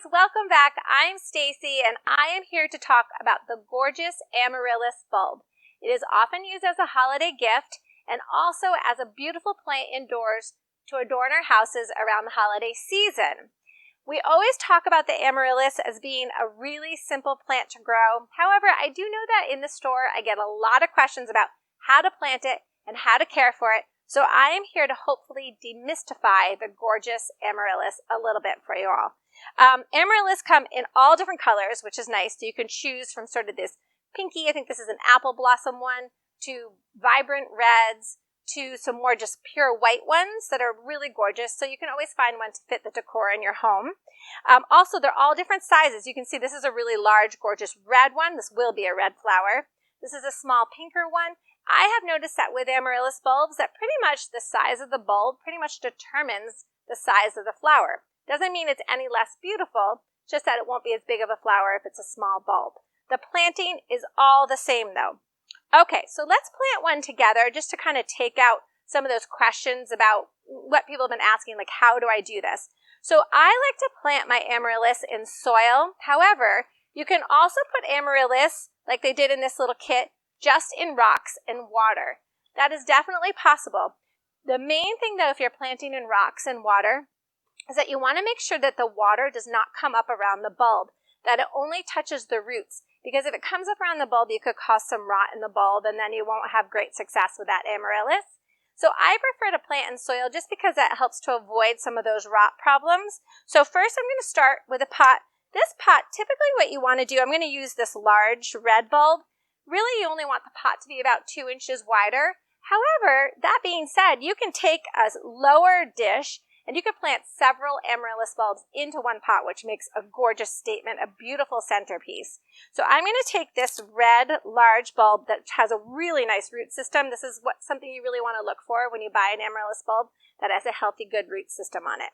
welcome back. I'm Stacey and I am here to talk about the gorgeous Amaryllis bulb. It is often used as a holiday gift and also as a beautiful plant indoors to adorn our houses around the holiday season. We always talk about the Amaryllis as being a really simple plant to grow. However, I do know that in the store I get a lot of questions about how to plant it and how to care for it. So I am here to hopefully demystify the gorgeous Amaryllis a little bit for you all. Amaryllis come in all different colors, which is nice. So you can choose from sort of this pinky, I think this is an apple blossom one, to vibrant reds, to some more just pure white ones that are really gorgeous. So you can always find one to fit the decor in your home. Also, they're all different sizes. You can see this is a really large, gorgeous red one. This will be a red flower. This is a small pinker one. I have noticed that with Amaryllis bulbs that pretty much the size of the bulb pretty much determines the size of the flower. Doesn't mean it's any less beautiful, just that it won't be as big of a flower if it's a small bulb. The planting is all the same though. Okay, so let's plant one together just to kind of take out some of those questions about what people have been asking, like how do I do this? So I like to plant my Amaryllis in soil. However, you can also put Amaryllis, like they did in this little kit, just in rocks and water. That is definitely possible. The main thing though, if you're planting in rocks and water, is that you want to make sure that the water does not come up around the bulb, that it only touches the roots. Because if it comes up around the bulb, you could cause some rot in the bulb and then you won't have great success with that Amaryllis. So I prefer to plant in soil just because that helps to avoid some of those rot problems. So first I'm going to start with a pot. This pot, typically what you want to do, I'm going to use this large red bulb. Really, you only want the pot to be about 2 inches wider. However, that being said, you can take a lower dish and you could plant several Amaryllis bulbs into one pot, which makes a gorgeous statement, a beautiful centerpiece. So I'm going to take this red large bulb that has a really nice root system. This is something you really want to look for when you buy an Amaryllis bulb that has a healthy, good root system on it.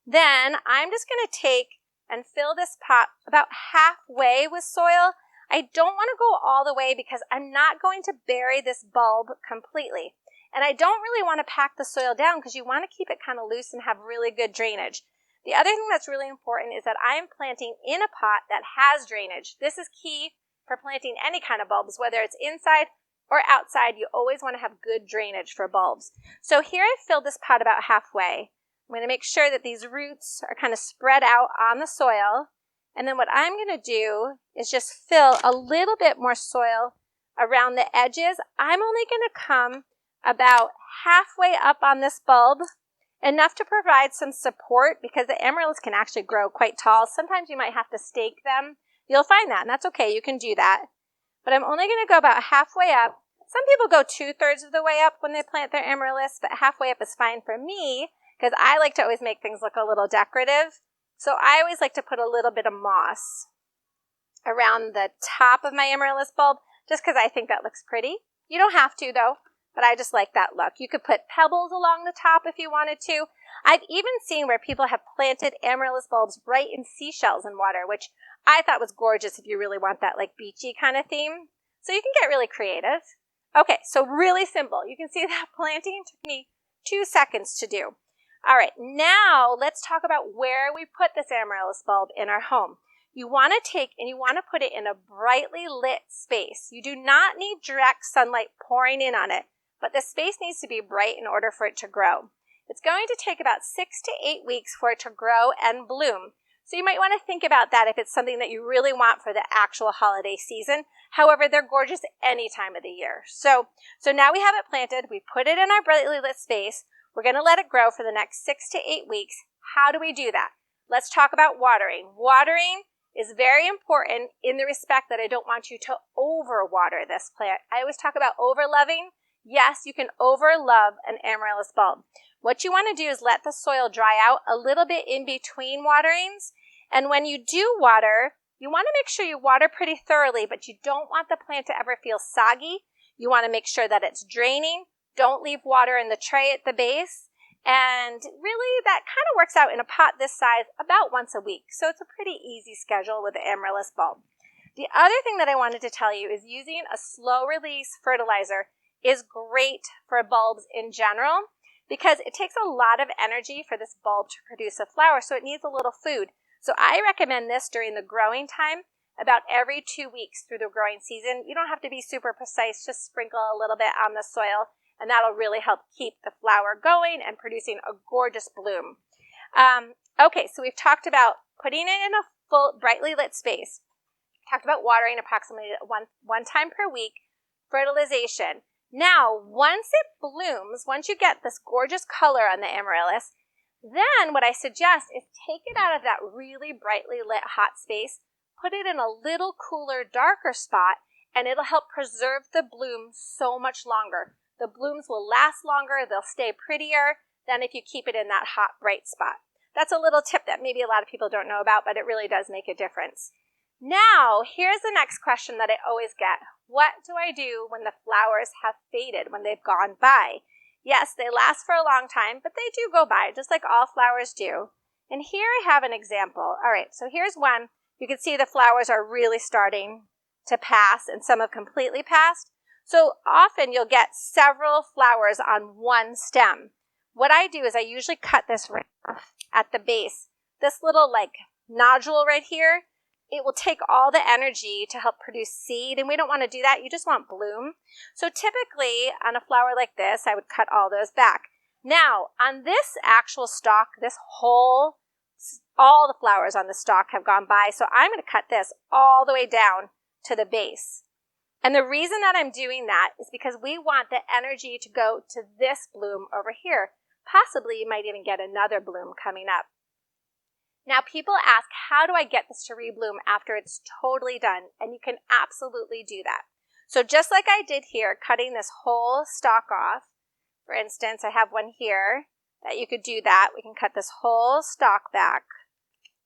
Then I'm just going to take and fill this pot about halfway with soil. I don't want to go all the way because I'm not going to bury this bulb completely. And I don't really want to pack the soil down because you want to keep it kind of loose and have really good drainage. The other thing that's really important is that I'm planting in a pot that has drainage. This is key for planting any kind of bulbs, whether it's inside or outside. You always want to have good drainage for bulbs. So here I've filled this pot about halfway. I'm going to make sure that these roots are kind of spread out on the soil. And then what I'm going to do is just fill a little bit more soil around the edges. I'm only going to come about halfway up on this bulb, enough to provide some support because the Amaryllis can actually grow quite tall. Sometimes you might have to stake them. You'll find that, and that's okay. You can do that. But I'm only going to go about halfway up. Some people go 2/3 of the way up when they plant their Amaryllis, but halfway up is fine for me because I like to always make things look a little decorative. So I always like to put a little bit of moss around the top of my Amaryllis bulb just because I think that looks pretty. You don't have to though. But I just like that look. You could put pebbles along the top if you wanted to. I've even seen where people have planted Amaryllis bulbs right in seashells in water, which I thought was gorgeous if you really want that like beachy kind of theme. So you can get really creative. Okay, so really simple. You can see that planting took me 2 seconds to do. All right, now let's talk about where we put this Amaryllis bulb in our home. You want to take and you want to put it in a brightly lit space. You do not need direct sunlight pouring in on it, but the space needs to be bright in order for it to grow. It's going to take about 6 to 8 weeks for it to grow and bloom. So you might want to think about that if it's something that you really want for the actual holiday season. However, they're gorgeous any time of the year. So now we have it planted. We put it in our brightly lit space. We're going to let it grow for the next 6 to 8 weeks. How do we do that? Let's talk about watering. Watering is very important in the respect that I don't want you to overwater this plant. I always talk about overloving. Yes, you can overlove an Amaryllis bulb. What you want to do is let the soil dry out a little bit in between waterings. And when you do water, you want to make sure you water pretty thoroughly, but you don't want the plant to ever feel soggy. You want to make sure that it's draining. Don't leave water in the tray at the base. And really, that kind of works out in a pot this size about once a week. So it's a pretty easy schedule with the Amaryllis bulb. The other thing that I wanted to tell you is using a slow-release fertilizer is great for bulbs in general because it takes a lot of energy for this bulb to produce a flower, so it needs a little food. So I recommend this during the growing time, about every 2 weeks through the growing season. You don't have to be super precise, just sprinkle a little bit on the soil, and that'll really help keep the flower going and producing a gorgeous bloom. Okay, so we've talked about putting it in a full, brightly lit space. Talked about watering approximately one time per week, fertilization. Now, once it blooms, once you get this gorgeous color on the amaryllis, then what I suggest is take it out of that really brightly lit hot space, put it in a little cooler, darker spot, and it'll help preserve the bloom so much longer. The blooms will last longer, they'll stay prettier than if you keep it in that hot, bright spot. That's a little tip that maybe a lot of people don't know about, but it really does make a difference. Now, here's the next question that I always get. What do I do when the flowers have faded, when they've gone by? Yes, they last for a long time, but they do go by, just like all flowers do. And here I have an example. All right, so here's one. You can see the flowers are really starting to pass, and some have completely passed. So often you'll get several flowers on one stem. What I do is I usually cut this right off at the base. This little nodule right here, it will take all the energy to help produce seed, and we don't want to do that. You just want bloom. So typically on a flower like this, I would cut all those back. Now, on this actual stalk, all the flowers on the stalk have gone by, so I'm going to cut this all the way down to the base. And the reason that I'm doing that is because we want the energy to go to this bloom over here. Possibly you might even get another bloom coming up. Now people ask, how do I get this to rebloom after it's totally done? And you can absolutely do that. So just like I did here, cutting this whole stalk off, for instance, I have one here that you could do that. We can cut this whole stalk back.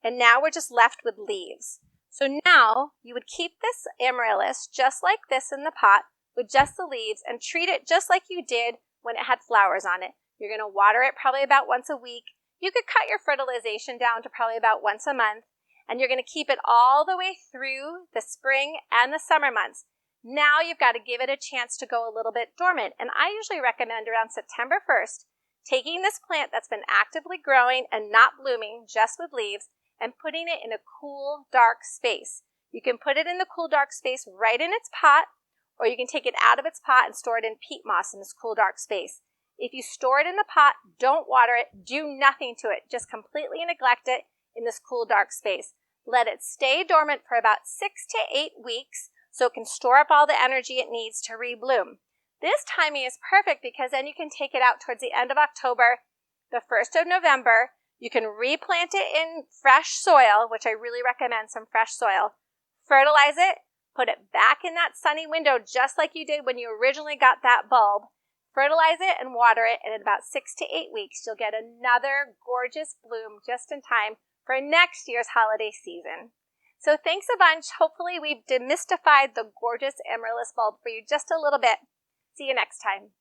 And now we're just left with leaves. So now you would keep this amaryllis just like this in the pot with just the leaves and treat it just like you did when it had flowers on it. You're going to water it probably about once a week. You could cut your fertilization down to probably about once a month, and you're going to keep it all the way through the spring and the summer months. Now you've got to give it a chance to go a little bit dormant, and I usually recommend around September 1st, taking this plant that's been actively growing and not blooming, just with leaves, and putting it in a cool, dark space. You can put it in the cool, dark space right in its pot, or you can take it out of its pot and store it in peat moss in this cool, dark space. If you store it in the pot, don't water it, do nothing to it, just completely neglect it in this cool, dark space. Let it stay dormant for about 6 to 8 weeks so it can store up all the energy it needs to rebloom. This timing is perfect because then you can take it out towards the end of October, the 1st of November. You can replant it in fresh soil, which I really recommend some fresh soil. Fertilize it, put it back in that sunny window just like you did when you originally got that bulb. Fertilize it and water it, and in about 6 to 8 weeks, you'll get another gorgeous bloom just in time for next year's holiday season. So thanks a bunch. Hopefully we've demystified the gorgeous amaryllis bulb for you just a little bit. See you next time.